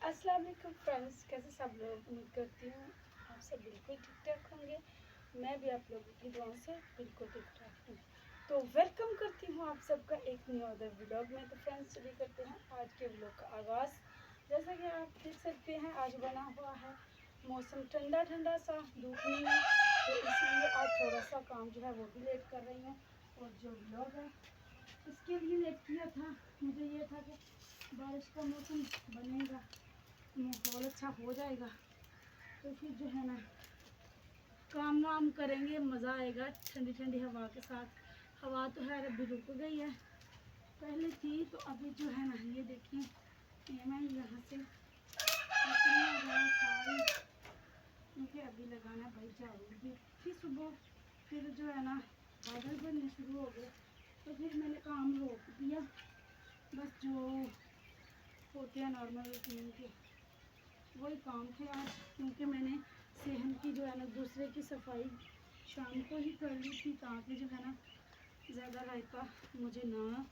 अस्सलाम वालेकुम फ्रेंड्स, कैसे सब लोग। उम्मीद करती हूँ आप सब बिल्कुल ठीक ठाक होंगे। मैं भी आप लोगों की दुआओं से बिल्कुल ठीक ठाक हूँ। तो वेलकम करती हूँ आप सबका एक न्यू अदर व्लॉग में। तो फ्रेंड्स चलिए करते हैं आज के व्लॉग का आगाज़। जैसा कि आप देख सकते हैं आज बना हुआ है मौसम ठंडा ठंडा सा, धूप नहीं है, तो इसलिए आज थोड़ा सा काम जो है वो भी लेट कर रही हूँ। और जो व्लॉग है इसके लिए लेट किया था, मुझे ये था कि बारिश का मौसम बनेगा, माहौल अच्छा हो जाएगा तो फिर जो है ना काम वाम करेंगे, मज़ा आएगा ठंडी ठंडी हवा के साथ। हवा तो है अभी रुक गई है, पहले थी तो अभी जो है ना ये देखिए ये मैं यहाँ से क्योंकि अभी लगाना भाई झाड़ू भी थी सुबह, फिर जो है ना बादल बनने शुरू हो गए तो फिर मैंने काम रोक दिया। बस जो होते हैं नॉर्मल रूटीन के वही काम थे आज, क्योंकि मैंने सेहन की जो है ना दूसरे की सफाई शाम को ही कर ली थी ताकि जो है ना ज़्यादा रायता मुझे ना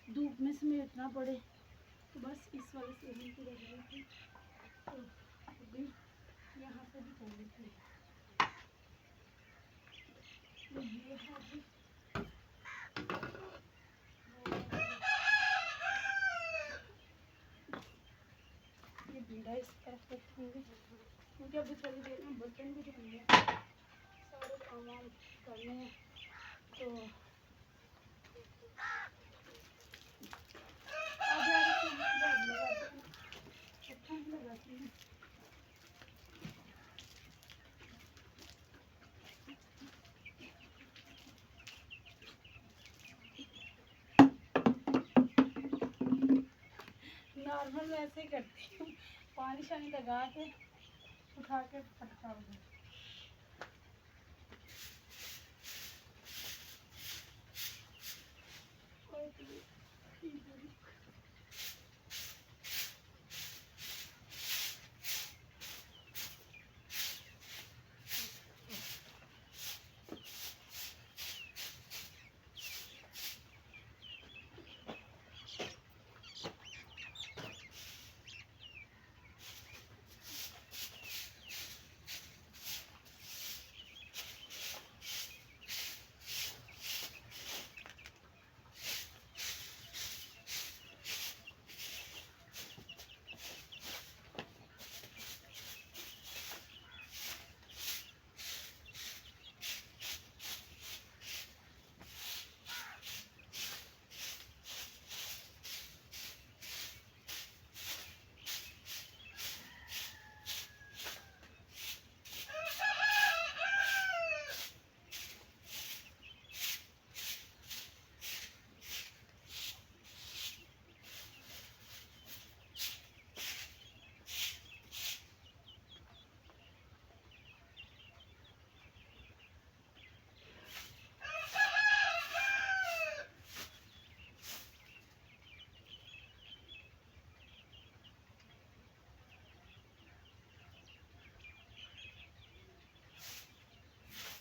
धूप में समेटना पड़े। तो बस इस वाले सेहन की रह रही थी तो अभी यहाँ से भी कर ली थी। तो ये है अभी ये बीड़ा इस तरफ रखूँगी क्योंकि अभी थोड़ी देर में बर्तन भी धोने हैं, सारे काम वाम करने हैं। तो ठंड लगाती हूँ। नॉर्मल वैसे ही करती हूँ, पानी शानी लगा के उठा के फटका दूँ।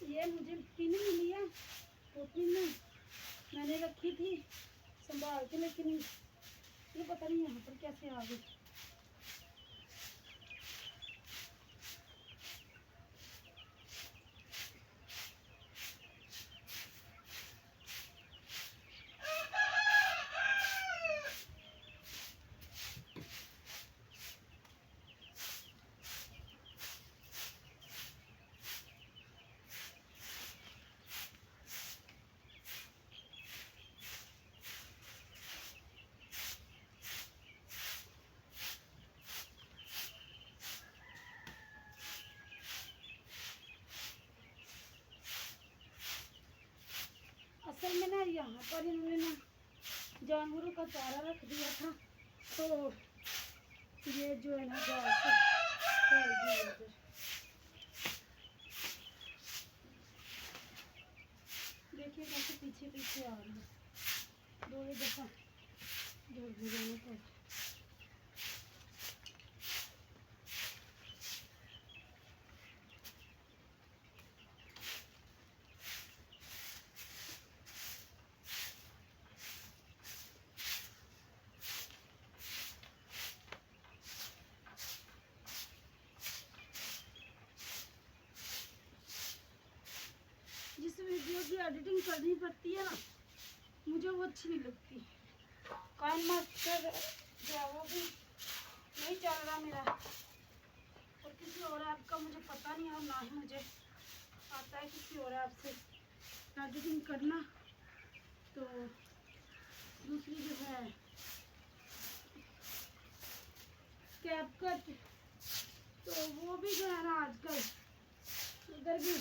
ये मुझे पीने मिली है टोपी में, मैंने रखी थी संभाल के, लेकिन ये पता नहीं यहाँ पर कैसे आ गई। असल में ना यहाँ पर इन्होंने ना जानवरों का चारा रख दिया था, तो ये जो है ना घास फैल गई उधर। देखिए कैसे पीछे पीछे आ रही है, दो दफ़ा दौड़ भगाने पर। एडिटिंग करनी पड़ती है ना, मुझे वो अच्छी नहीं लगती। काइन मास्टर जो है वो भी नहीं चल रहा मेरा, और किसी और ऐप का मुझे पता नहीं है, और ना ही मुझे आता है किसी और ऐप से एडिटिंग करना। तो दूसरी जो है कैपकट, तो वो भी जो है ना आजकल उधर भी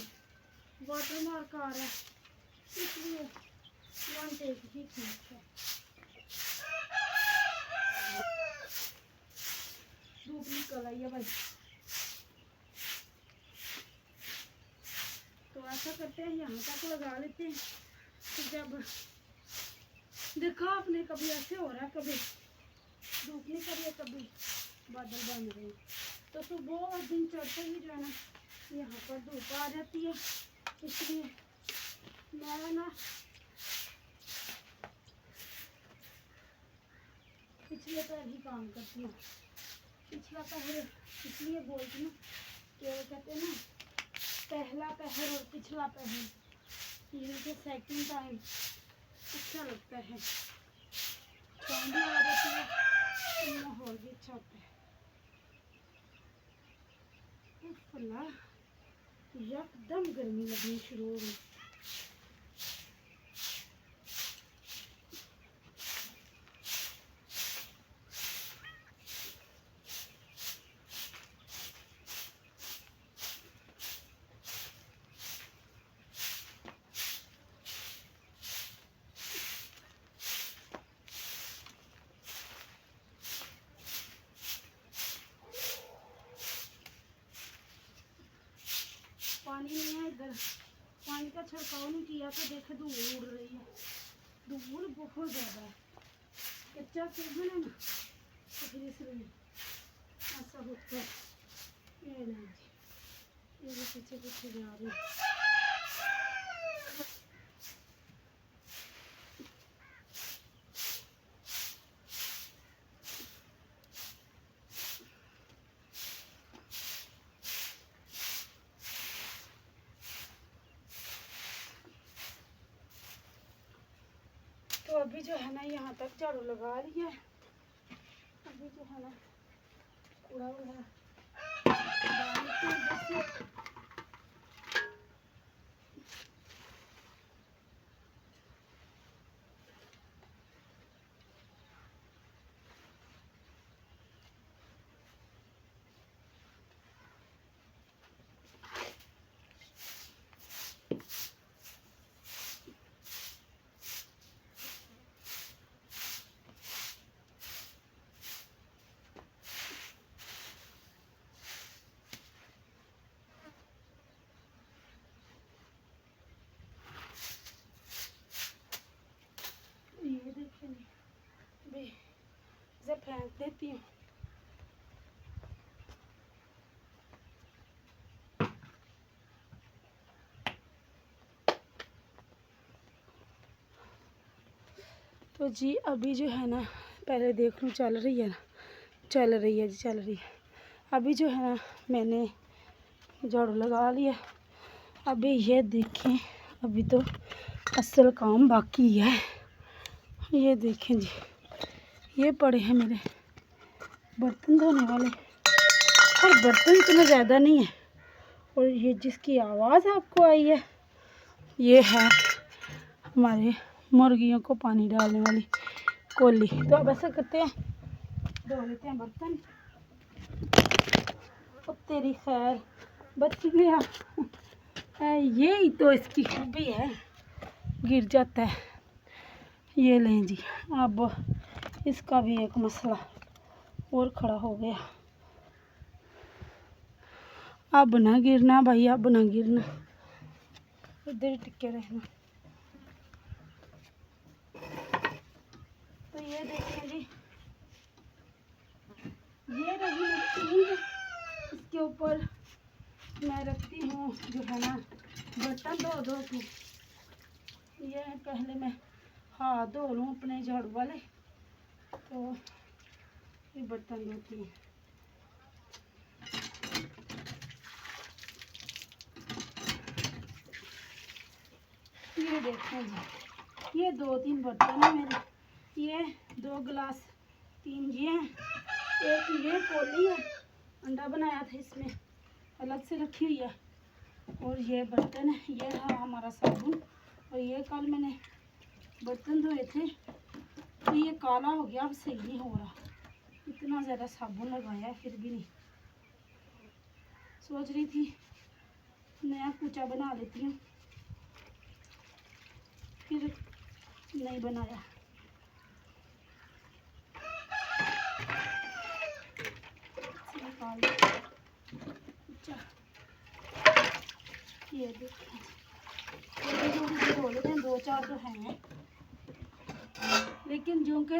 वाटर मार्क आ रहा है, इसलिए वन टेक ही ठीक है। धूप निकल आई है भाई, तो ऐसा करते हैं यहाँ तक लगा लेते हैं। तो जब देखा आपने कभी ऐसे हो रहा है, कभी धूप निकल रही है, कभी बादल बन रहे हैं, तो सुबह और दिन चढ़ते ही जो है ना यहाँ पर धूप आ जाती है। इसलिए मैं ना पिछले पैर ही काम करती हूँ। पिछला पहर इसलिए बोलती हूँ कि वो कहते हैं ना, पहला पहर और पिछला पहर, ये मुझे सेकंड टाइम अच्छा लगता है। काम भी आ जाती है, माहौल भी अच्छा होता है। एकदम गर्मी लगनी शुरू हो गई। पानी नहीं है इधर, पानी का छिड़काव नहीं किया तो देखे धूल उड़ रही है, धूल बहुत ज़्यादा है। कच्चा सीजन है ना, तो फिर इसलिए ऐसा होता है। ये नहीं जी, ये पीछे पीछे जा रही है। तो अभी जो है ना यहाँ तक झाड़ू लगा लिया है। अभी जो है ना कूड़ा वगैरह डालती हूँ बस। ये देखिए भी इसे फेंक देती हूँ। तो जी अभी जो है ना, पहले देख लूँ चल रही है ना, चल रही है जी, चल रही है। अभी जो है ना मैंने झाड़ू लगा लिया। अभी ये देखें, अभी तो असल काम बाकी है। ये देखें जी, ये पड़े हैं मेरे बर्तन धोने वाले, और बर्तन इतना ज़्यादा नहीं है। और ये जिसकी आवाज़ आपको आई है, ये है हमारे मुर्गियों को पानी डालने वाली कोली। तो अब ऐसा करते हैं, धो लेते हैं बर्तन। ओ तेरी खैर, बच गया। यही तो इसकी खूबी है, गिर जाता है। ये लें जी, अब इसका भी एक मसला और खड़ा हो गया। अब ना गिरना भाई, अब ना गिरना, इधर ही टिके रहना। तो ये देखें जी, ये रही ईंट, इसके ऊपर मैं रखती हूँ जो है ना बर्तन धो धो के। ये पहले मैं हाथ धो लूँ अपने झाड़ू वाले, तो ये बर्तन धोती हूँ। ये देखें जी, ये 2-3 बर्तन है मेरे, ये 2 गिलास, 3 ये हैं, एक ये कोली है, अंडा बनाया था इसमें अलग से रखी हुई है, और ये बर्तन है, ये है हमारा साबुन। और ये कल मैंने बर्तन धोए थे तो ये काला हो गया, अब सही नहीं हो रहा, इतना ज़्यादा साबुन लगाया है फिर भी नहीं। सोच रही थी नया कूचा बना लेती हूँ, फिर नहीं बनाया। कूचा ये देखिए, धो लेते हैं, 2-4 तो हैं, लेकिन जो कि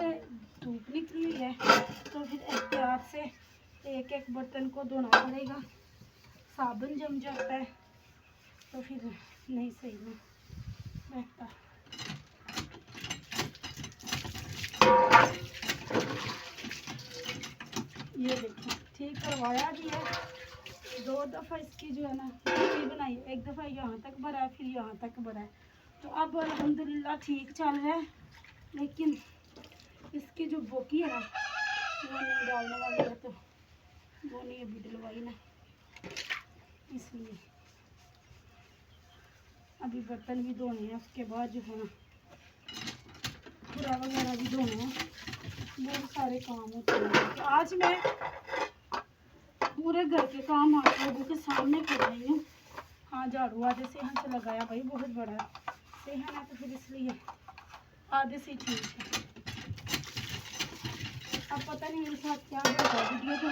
धूप निकली हुई है तो फिर एहतियात से एक एक बर्तन को धोना पड़ेगा, साबुन जम जाता है तो फिर नहीं सही में रहता। ये देखो ठीक करवाया भी है, 2 दफ़ा इसकी जो है ना मिट्टी बनाई, एक दफ़ा यहाँ तक भरा है, फिर यहाँ तक भरा है, तो अब अल्हम्दुलिल्लाह ठीक चल रहा है। लेकिन इसकी जो बोकी है ना वो नहीं डालने वाली है, तो वो नहीं अभी डलवाई ना, इसलिए अभी बर्तन भी धोने हैं, उसके बाद जो है ना पूरा वगैरह भी धोना है, बहुत सारे काम होते हैं। तो आज मैं पूरे घर के काम आप लोगों के सामने कर रही हूँ। हाँ, झाड़ू आधे से यहाँ से लगाया भाई, बहुत बड़ा सेहन है तो फिर इसलिए आधे से ठीक है। अब पता नहीं मेरे साथ क्या होगा, वीडियो तो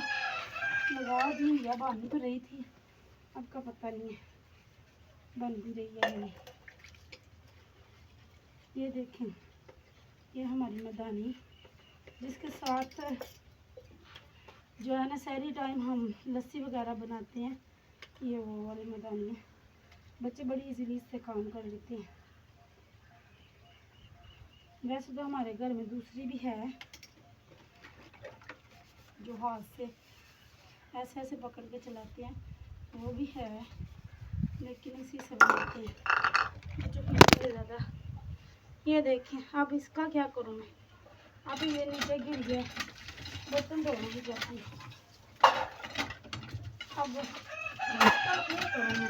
लगा दी या बन तो रही थी, अब का पता नहीं है बन भी रही है नहीं। ये देखें, ये हमारी मैदानी जिसके साथ जो है ना सहरी टाइम हम लस्सी वगैरह बनाते हैं, ये वो वाली मैदानी है। बच्चे बड़ी इजीली इससे काम कर लेते हैं। वैसे तो हमारे घर में दूसरी भी है जो हाथ से ऐसे ऐसे पकड़ के चलाते हैं, वो भी है, लेकिन इसी से बनाते हैं जो ज़्यादा। ये देखें, अब इसका क्या करूँ मैं, अब ये नीचे गिर गया, बर्तन धोने की जाती है, अब क्या करूँ मैं,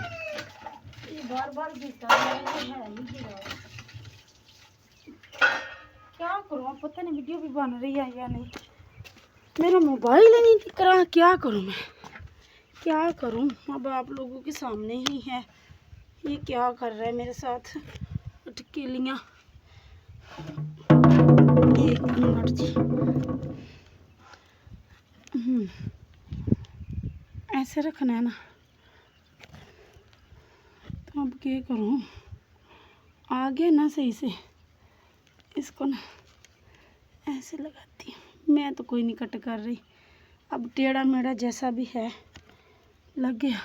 ये बार बार गिरता है, ये है नहीं गिरा, क्या करूँ अब पता नहीं वीडियो भी बन रही है या नहीं, मेरा मोबाइल ही नहीं दिख रहा, क्या करूँ मैं, क्या करूँ। अब आप लोगों के सामने ही है, ये क्या कर रहा है मेरे साथ अटकेलियाँ। एक मिनट जी, ऐसे रखना है ना, तो अब क्या करूँ, आगे ना सही से इसको ना ऐसे लगाती हूँ, मैं तो कोई नहीं कट कर रही, अब टेढ़ा मेढ़ा जैसा भी है लग गया,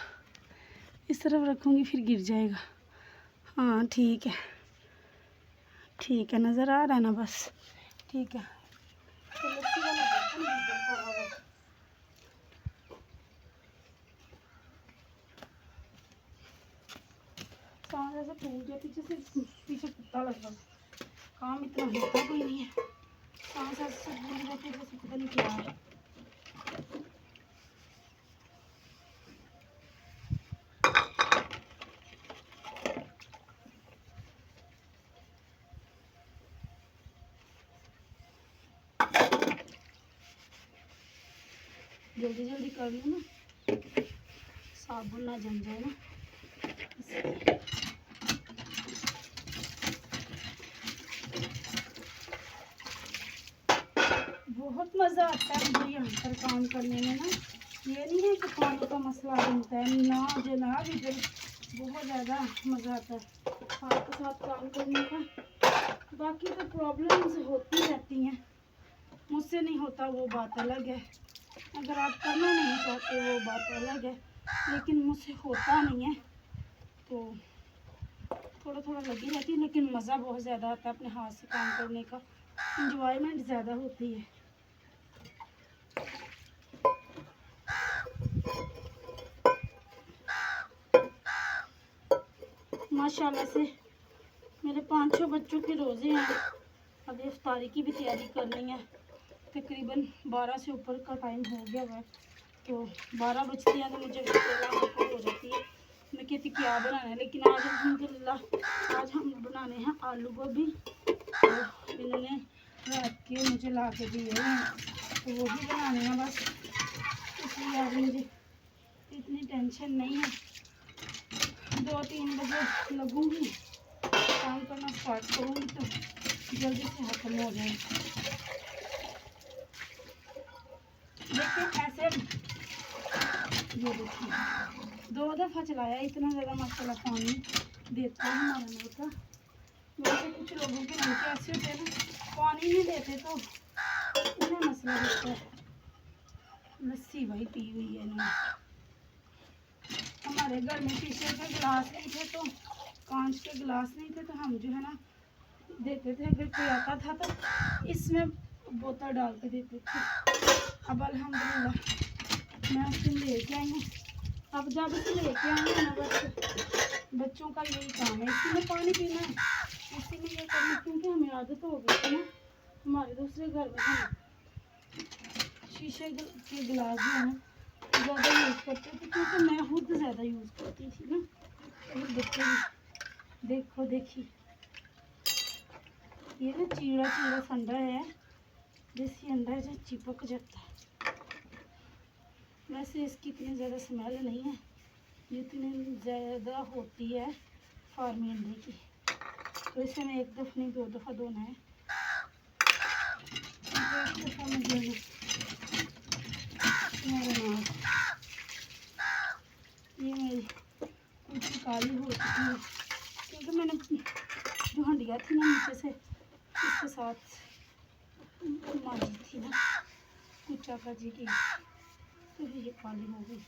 इस तरफ रखूँगी फिर गिर जाएगा। हाँ ठीक है, ठीक है, नज़र आ रहा है ना, बस ठीक है। तो लस्सी वाला बर्तन भी देखा होगा, सांस ऐसे फूल गया, पीछे कुत्ता लग रहा, काम इतना होता कोई नहीं है, सांस ऐसे फूल जाते जैसे पता नहीं क्या है। जल्दी जल्दी कर लूँ ना, साबुन ना जम जाए ना, बहुत मज़ा आता है मुझे यहाँ पर काम करने में ना, ये नहीं है कि पानी का मसला बनता है ना जनाब, इधर बहुत ज़्यादा मज़ा आता है हाथ के साथ काम करने का। बाकी तो प्रॉब्लम्स होती रहती हैं, मुझसे नहीं होता वो बात अलग है, अगर आप करना नहीं चाहते वो बात अलग है, लेकिन मुझसे होता नहीं है तो थोड़ा थोड़ा लगी रहती है, लेकिन मज़ा बहुत ज़्यादा आता है अपने हाथ से काम करने का, इंजॉयमेंट ज़्यादा होती है। माशाल्लाह से मेरे 5-6 बच्चों के रोज़े हैं। अभी इफ्तारी की भी तैयारी करनी है। तकरीबन 12 से ऊपर का टाइम हो गया है, तो 12 बजते हैं तो मुझे हो जाती है। मैं कहती क्या बनाना है, लेकिन आज अल्हम्दुलिल्लाह आज हम बनाने हैं आलू गोभी। तो इन्होंने रात के मुझे ला के दिए हैं, तो वो भी बनाने हैं बस। इसलिए आज मुझे इतनी टेंशन नहीं है। 2-3 बजे लगूंगी, काम करना स्टार्ट करूँगी तो जल्दी से ख़त्म हो जाए। लेकिन ऐसे ये देखिए 2 दफ़ा चलाया, इतना ज़्यादा माशाल्लाह पानी देता है हमारा नल का। वैसे कुछ लोगों के नल के ऐसे होते हैं ना, पानी नहीं देते तो इतना मसला रहता है। लस्सी भाई पी हुई है इन्होंने। हमारे घर में शीशे के गिलास नहीं थे, तो कांच के गिलास नहीं थे, तो हम जो है ना देते थे। अगर कोई आता था तो इसमें बोतल डाल के देते थे। अब अल्हम्दुलिल्लाह मैं उस दिन लेके आई हूँ। अब जब से लेके आई हूँ ना, बस बच्चों का यही काम है, इसी में पानी पीना है, इसी में ये करना, क्योंकि हमें आदत हो गई थी ना। हमारे दूसरे घर में हम शीशे के गिलास जो है ना ज़्यादा यूज़ करते थे, क्योंकि मैं खुद ज़्यादा यूज़ करती थी ना। और बच्चे भी देखो देखिए, ये ना चीड़ा चीड़ा फंडा है, देसी अंडा जो चिपक जाता है। वैसे इसकी इतनी ज़्यादा स्मेल नहीं है जितनी ज़्यादा होती है फार्मी अंडे की। तो इसे मैं 1 दफ़ा नहीं 2 दफ़ा धोना है। एक दफ़ा में जो है ये मेरी कुछ काली हो चुकी है, क्योंकि मैंने जो हंडिया थी ना नीचे से इसके साथ मारी थी ना कुचा काजी की, तो ये काली हो गई।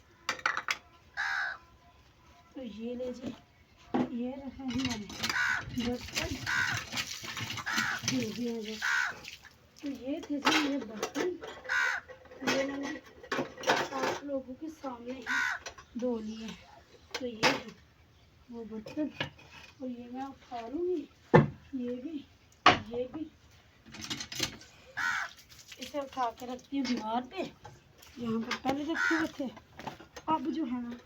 तो ये ले जी, ये रहे हमारे बर्तन, ये भी है जो। तो ये थे जी मेरे बर्तन, ये मैंने आप लोगों के सामने ही धो लिए। तो ये है वो बर्तन, और ये मैं उठा लूँगी, ये भी ये भी। इसे उठा के रखती हूँ दीवार पे, जहाँ पर पहले रखे हुए थे। अब जो है ना,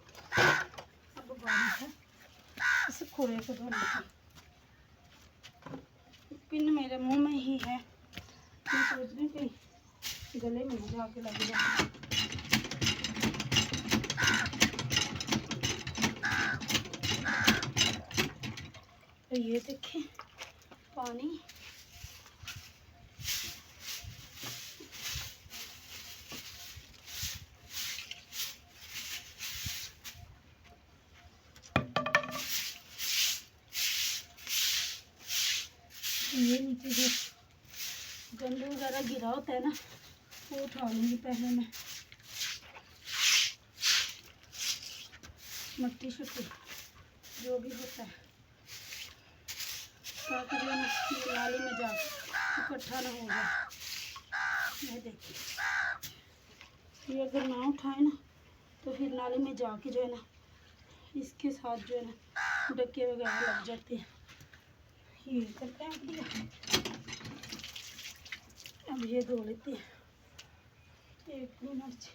अब बारिश है, इसे खोले को धोने की। पिन मेरे मुंह में ही है, मैं सोच रही हूँ कि गले में जाके लग जाए। तो ये देखें पानी, ये नीचे जो गंद वगैरह गिरा होता है ना, वो उठा लूँगी पहले मैं, मट्टी शट्टी जो भी होता है, ताकि जो ना ये नाली में जा इकट्ठा ना हो जाए। ये देखिए, ये अगर ना उठाए ना तो फिर नाली में जाके जो है ना इसके साथ जो है ना डक्के वगैरह लग जाते हैं। ये करते हैं दिया। अब ये धो लेते हैं 1 मिनट से।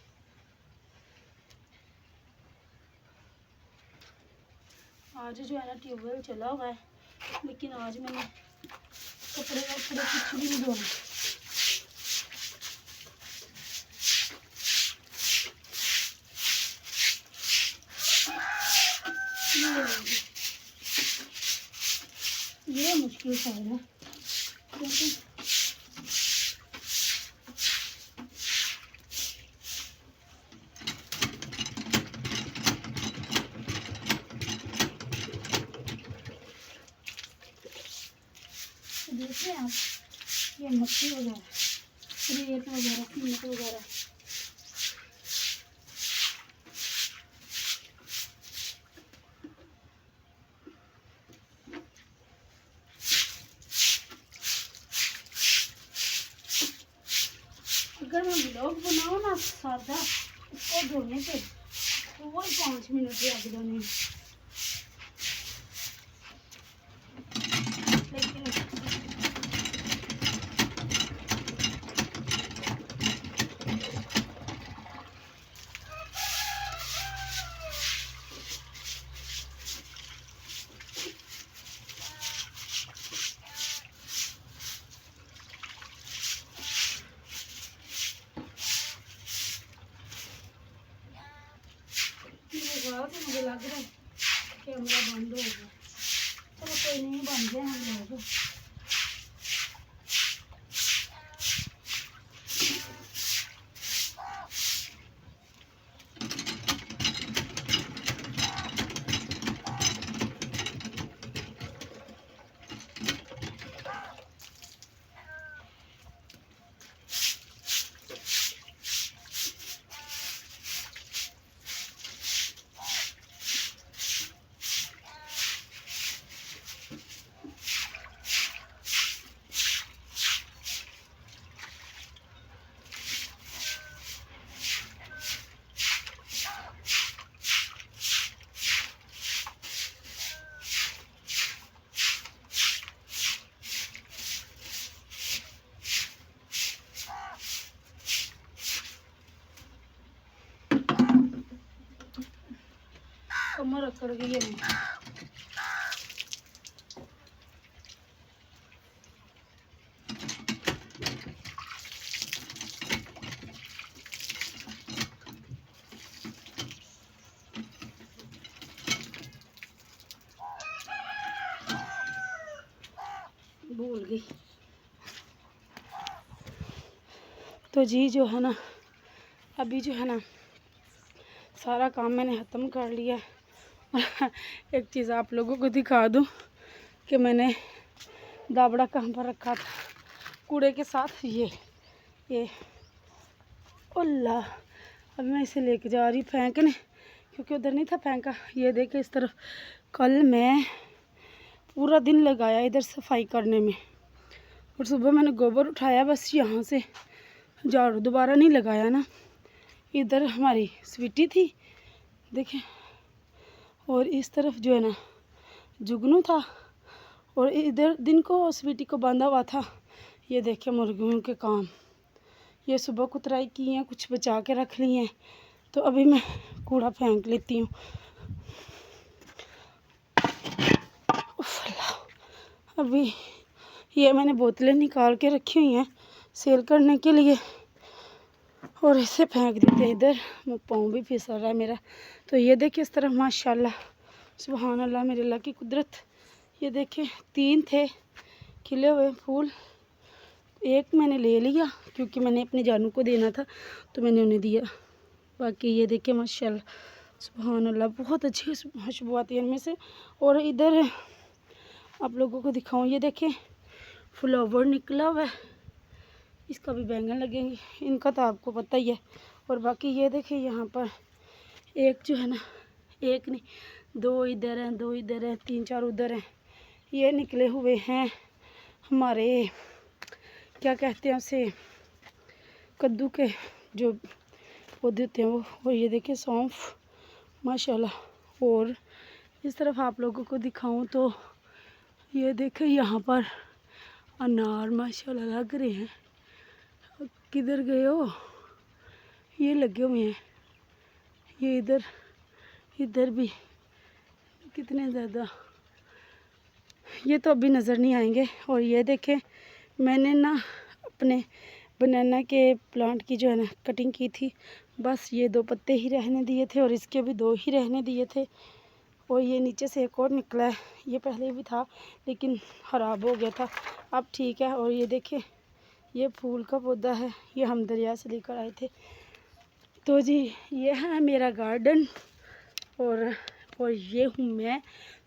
आज जो है ना ट्यूबवेल चला हुआ है, लेकिन आज मैंने कपड़े वपड़े कुछ भी नहीं धोना। ये मुश्किल सा है ना, क्योंकि देखिए आप ये मक्खी वगैरह, रेत वगैरह, सीमेंट वगैरह, अगर मैं व्लॉग बनाऊँ ना सादा इसको धोने पे, तो वो 5 मिनट लग जाने। आवाज़ से मुझे लग रहा है कैमरा बंद हो गया। चलो कोई नहीं, बन गए हम लोग। कमर अकड़ गई है। भूल गई। तो जी जो है ना, अभी जो है ना सारा काम मैंने ख़त्म कर लिया है। एक चीज़ आप लोगों को दिखा दूं कि मैंने दाबड़ा कहाँ पर रखा था कूड़े के साथ। ये अल्लाह, अब मैं इसे लेके जा रही फेंकने, क्योंकि उधर नहीं था फेंका। ये देखे इस तरफ, कल मैं पूरा दिन लगाया इधर सफाई करने में, और सुबह मैंने गोबर उठाया, बस यहाँ से झाड़ू दोबारा नहीं लगाया ना। इधर हमारी स्वीटी थी देखें, और इस तरफ जो है ना जुगनू था, और इधर दिन को स्वीटी को बांधा हुआ था। ये देखें मुर्गियों के काम, ये सुबह कुतराई की हैं, कुछ बचा के रख ली हैं। तो अभी मैं कूड़ा फेंक लेती हूँ। अभी ये मैंने बोतलें निकाल के रखी हुई हैं सेल करने के लिए, और इसे फेंक देते हैं इधर। पाँव भी फिसल रहा है मेरा। तो ये देखिए इस तरह माशाल्लाह सुभान अल्लाह, मेरे अल्लाह की कुदरत। ये देखें 3 थे खिले हुए फूल, एक मैंने ले लिया क्योंकि मैंने अपने जानू को देना था, तो मैंने उन्हें दिया। बाकी ये देखें माशाल्लाह सुभान अल्लाह, बहुत अच्छी खुशबू आती है इनमें से। और इधर आप लोगों को दिखाऊं, ये देखें फ्लावर निकला हुआ है, इसका भी बैंगन लगेंगे, इनका तो आपको पता ही है। और बाकी ये देखें यहाँ पर एक जो है ना, एक नहीं 2 इधर हैं, 2 इधर हैं, 3-4 उधर हैं। ये निकले हुए हैं हमारे क्या कहते हैं उसे, कद्दू के जो पौधे होते हैं वो। और ये देखें सौंफ माशाल्लाह। और इस तरफ आप लोगों को दिखाऊं तो ये देखें यहाँ पर अनार माशाल्लाह लग रहे हैं। किधर गए हो, ये लगे हुए हैं। ये इधर भी कितने ज़्यादा, ये तो अभी नज़र नहीं आएंगे। और ये देखें मैंने ना अपने बनाना के प्लांट की जो है ना कटिंग की थी, बस ये 2 पत्ते ही रहने दिए थे, और इसके भी 2 ही रहने दिए थे। और ये नीचे से एक और निकला है, ये पहले भी था लेकिन ख़राब हो गया था, अब ठीक है। और ये देखें ये फूल का पौधा है, ये हम दरिया से लेकर आए थे। तो जी ये है मेरा गार्डन, और ये हूँ मैं।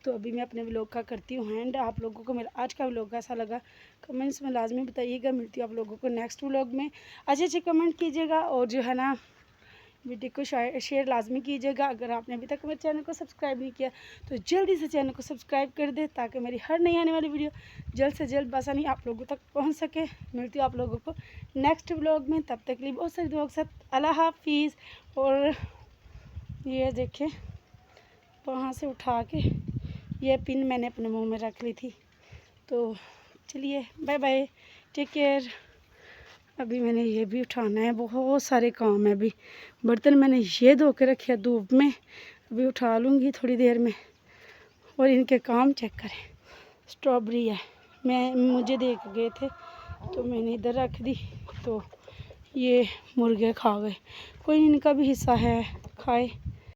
तो अभी मैं अपने व्लॉग का करती हूँ एंड। आप लोगों को मेरा आज का व्लॉग कैसा लगा कमेंट्स में लाजमी बताइएगा। मिलती हूँ आप लोगों को नेक्स्ट व्लॉग में। अच्छे कमेंट कीजिएगा, और जो है ना वीडियो को शेयर लाजमी कीजिएगा। अगर आपने अभी तक मेरे चैनल को सब्सक्राइब नहीं किया तो जल्दी से चैनल को सब्सक्राइब कर दे, ताकि मेरी हर नई आने वाली वीडियो जल्द से जल्द बसानी आप लोगों तक पहुंच सके। मिलती हूँ आप लोगों को नेक्स्ट व्लॉग में, तब तक के लिए बहुत सारी दुआ के साथ अल्लाह हाफिज़। और ये देखें वहाँ से उठा के ये पिन मैंने अपने मुँह में रख ली थी। तो चलिए बाय बाय, टेक केयर। अभी मैंने ये भी उठाना है, बहुत सारे काम है। अभी बर्तन मैंने ये धो के रखे धूप में, अभी उठा लूँगी थोड़ी देर में। और इनके काम चेक करें, स्ट्रॉबेरी है, मुझे देख गए थे तो मैंने इधर रख दी, तो ये मुर्गे खा गए। कोई इनका भी हिस्सा है, खाए।